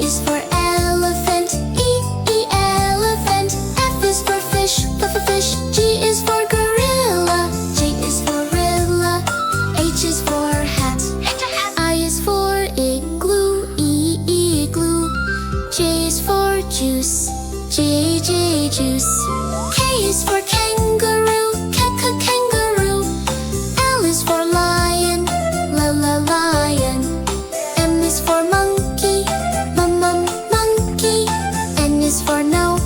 is for elephant, E elephant. F is for fish, F for fish. G is for gorilla, J is for gorilla. H is for hat, I is for igloo, igloo. J is for juice, J juice. K is for kangaroo, kangaroo. L is for lion, lion. M is for monkey, monkey. N is for no,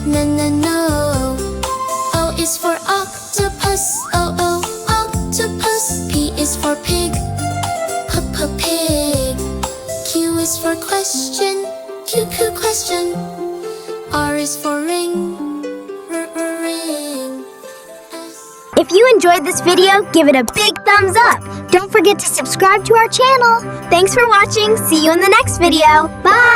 no. O is for octopus, octopus. P is for pig, pig. Q is for question, Q question. R is for ring, ring. If you enjoyed this video, give it a big thumbs up. Don't forget to subscribe to our channel. Thanks for watching. See you in the next video. Bye!